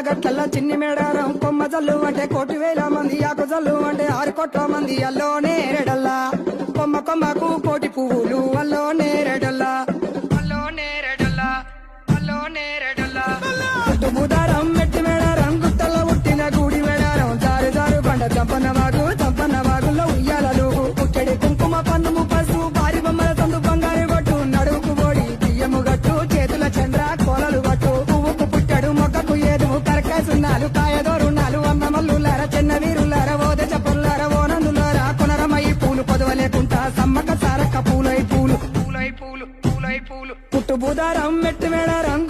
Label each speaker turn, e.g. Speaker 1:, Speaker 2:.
Speaker 1: గట్ల చిన్ని మేడారం కొమ్మ జల్లు అంటే 1,000,000 మంది ఆకు జల్లు అంటే 6 కోట్ల మంది అల్లో నేరేడల్లా కొమ్మ కొమ్మకు కోటి పువ్వులు అల్లో నేరేడల్లా అల్లో నేరేడల్లా అల్లో నేరేడల్లా బుధారం మెట్టి మేడారం గుట్టలో పుట్టిన గుడి మేడారం జారు జారు బండ చంపన్న వాగుల్లో ఉయ్యాలలు పుట్టడి కుంకుమ పన్నుము పసు భారీ బొమ్మల తందు బంగారు గట్టు నడువుకు బోడి బియ్యము గట్టు చేతుల చంద్ర కోలలు గట్టు పువ్వుకు పుట్టడు మొక్కకు ఏదు కరకాసున్నాలు కాయదోరున్నాలు అమ్మ మల్లులార చిన్న వీరులార ఓద చపల్లార ఓనందులార కొనరమయ్యి పూలు పొదవలేకుంటా సమ్మక సారక్క పూలై పూలు పుట్టు బుధారం మెట్టి మేడారం